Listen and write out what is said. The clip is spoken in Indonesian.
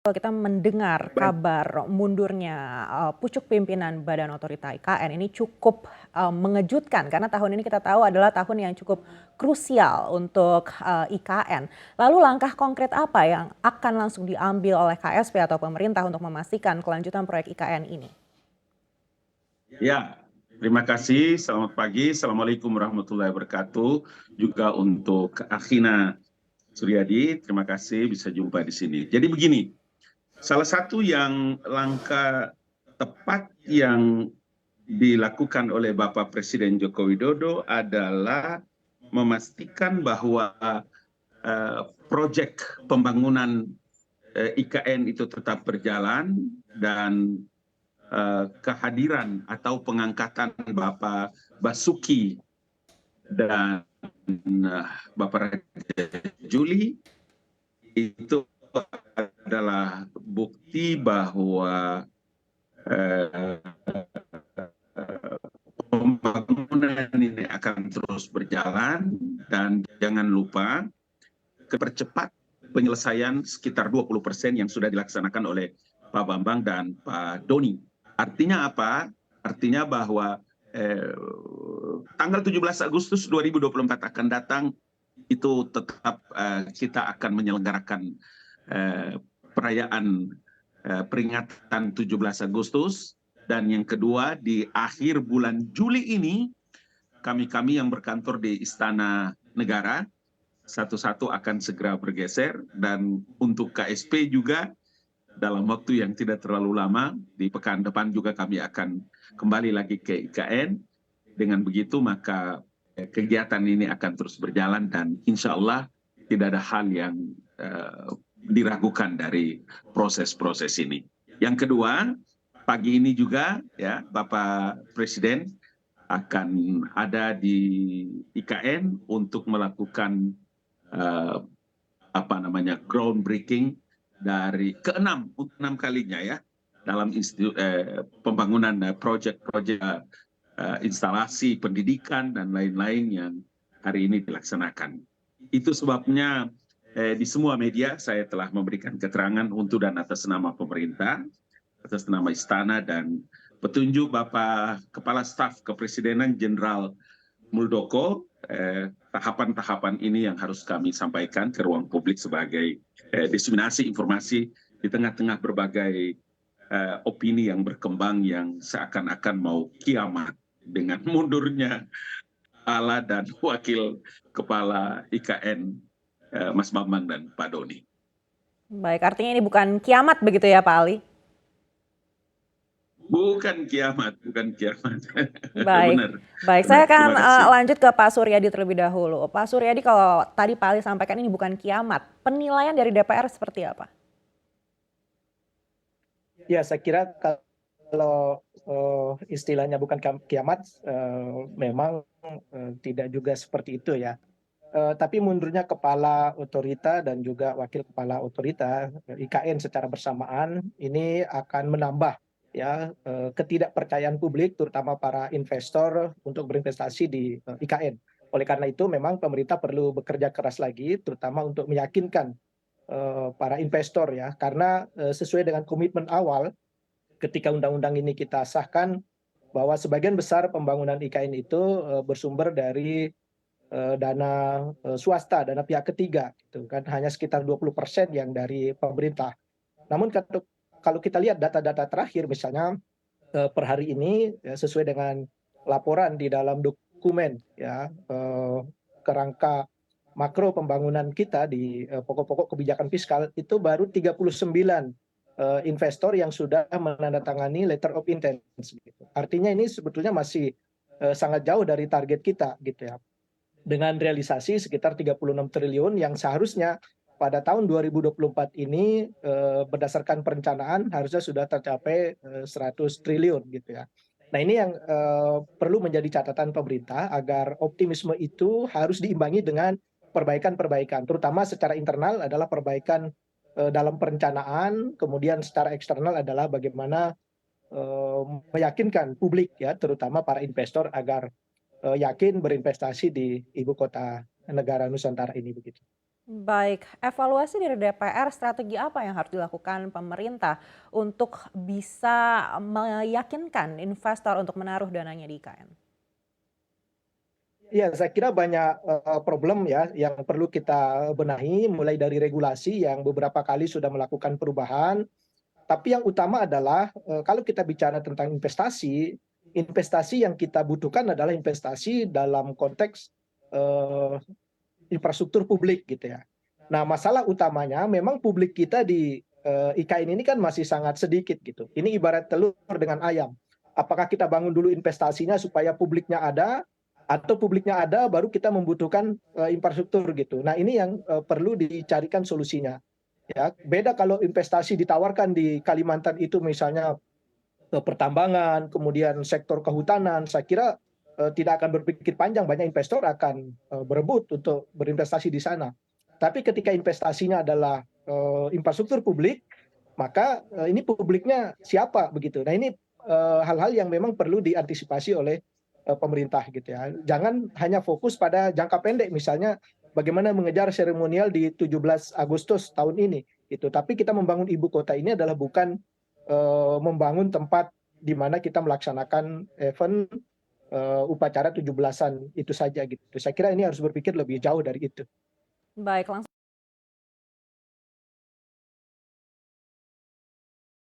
Kita mendengar Baik, kabar mundurnya pucuk pimpinan Badan Otorita IKN ini cukup mengejutkan karena tahun ini kita tahu adalah tahun yang cukup krusial untuk IKN. Lalu langkah konkret apa yang akan langsung diambil oleh KSP atau pemerintah untuk memastikan kelanjutan proyek IKN ini? ya. Terima kasih. Selamat pagi. Assalamualaikum warahmatullahi wabarakatuh. Juga untuk Akhina Suryadi, terima kasih bisa jumpa di sini. Jadi begini, salah satu yang langkah tepat yang dilakukan oleh Bapak Presiden Joko Widodo adalah memastikan bahwa proyek pembangunan IKN itu tetap berjalan dan kehadiran atau pengangkatan Bapak Basuki dan Bapak Raja Juli itu adalah bukti bahwa pembangunan ini akan terus berjalan dan jangan lupa kepercepat penyelesaian sekitar 20% yang sudah dilaksanakan oleh Pak Bambang dan Pak Doni. Artinya apa? Artinya bahwa tanggal 17 Agustus 2024 akan datang itu tetap kita akan menyelenggarakan perayaan peringatan 17 Agustus dan yang kedua di akhir bulan Juli ini kami yang berkantor di Istana Negara satu-satu akan segera bergeser dan untuk KSP juga dalam waktu yang tidak terlalu lama di pekan depan juga kami akan kembali lagi ke IKN. Dengan begitu maka kegiatan ini akan terus berjalan dan insya Allah tidak ada hal yang diragukan dari proses-proses ini. Yang kedua, pagi ini juga ya Bapak Presiden akan ada di IKN untuk melakukan groundbreaking dari enam kalinya ya dalam pembangunan proyek-proyek instalasi pendidikan dan lain-lain yang hari ini dilaksanakan. Itu sebabnya di semua media saya telah memberikan keterangan untuk dan atas nama pemerintah, atas nama istana dan petunjuk Bapak Kepala Staf Kepresidenan Jenderal Muldoko, tahapan-tahapan ini yang harus kami sampaikan ke ruang publik sebagai diseminasi informasi di tengah-tengah berbagai opini yang berkembang yang seakan-akan mau kiamat dengan mundurnya Ala dan Wakil Kepala IKN Mas Bambang dan Pak Doni. Baik, artinya ini bukan kiamat begitu ya Pak Ali? Bukan kiamat, bukan kiamat. Baik, Benar, baik. Saya benar. akan Terima kasih. lanjut ke Pak Suryadi terlebih dahulu. Pak Suryadi, kalau tadi Pak Ali sampaikan ini bukan kiamat, penilaian dari DPR seperti apa? Ya, saya kira kalau istilahnya bukan kiamat, memang tidak juga seperti itu ya. Tapi mundurnya kepala otorita dan juga wakil kepala otorita IKN secara bersamaan ini akan menambah ya ketidakpercayaan publik terutama para investor untuk berinvestasi di IKN. Oleh karena itu memang pemerintah perlu bekerja keras lagi terutama untuk meyakinkan para investor ya karena sesuai dengan komitmen awal ketika undang-undang ini kita sahkan bahwa sebagian besar pembangunan IKN itu bersumber dari dana swasta, dana pihak ketiga, gitu kan hanya sekitar 20% yang dari pemerintah. Namun kalau kita lihat data-data terakhir, misalnya per hari ini ya, sesuai dengan laporan di dalam dokumen ya kerangka makro pembangunan kita di pokok-pokok kebijakan fiskal itu baru 39 investor yang sudah menandatangani letter of intent. Gitu. Artinya ini sebetulnya masih sangat jauh dari target kita, gitu ya. Dengan realisasi sekitar 36 triliun yang seharusnya pada tahun 2024 ini berdasarkan perencanaan harusnya sudah tercapai 100 triliun, gitu ya. Nah ini yang perlu menjadi catatan pemerintah agar optimisme itu harus diimbangi dengan perbaikan-perbaikan, terutama secara internal adalah perbaikan dalam perencanaan, kemudian secara eksternal adalah bagaimana meyakinkan publik ya, terutama para investor agar yakin berinvestasi di ibu kota negara Nusantara ini begitu. Baik, evaluasi dari DPR, strategi apa yang harus dilakukan pemerintah untuk bisa meyakinkan investor untuk menaruh dananya di IKN? Ya, saya kira banyak problem ya yang perlu kita benahi, mulai dari regulasi yang beberapa kali sudah melakukan perubahan. Tapi yang utama adalah kalau kita bicara tentang investasi, investasi yang kita butuhkan adalah investasi dalam konteks eh, infrastruktur publik gitu ya. Nah, masalah utamanya memang publik kita di IKN ini kan masih sangat sedikit gitu. Ini ibarat telur dengan ayam. Apakah kita bangun dulu investasinya supaya publiknya ada, atau publiknya ada baru kita membutuhkan infrastruktur gitu. Nah, ini yang perlu dicarikan solusinya. Ya, beda kalau investasi ditawarkan di Kalimantan itu misalnya pertambangan, kemudian sektor kehutanan, saya kira tidak akan berpikir panjang, banyak investor akan berebut untuk berinvestasi di sana. Tapi ketika investasinya adalah infrastruktur publik, maka ini publiknya siapa begitu. Nah, ini hal-hal yang memang perlu diantisipasi oleh pemerintah gitu ya. Jangan hanya fokus pada jangka pendek, misalnya bagaimana mengejar seremonial di 17 Agustus tahun ini gitu. Tapi kita membangun ibu kota ini adalah bukan membangun tempat di mana kita melaksanakan event upacara 17-an itu saja gitu. Saya kira ini harus berpikir lebih jauh dari itu. Baik, langsung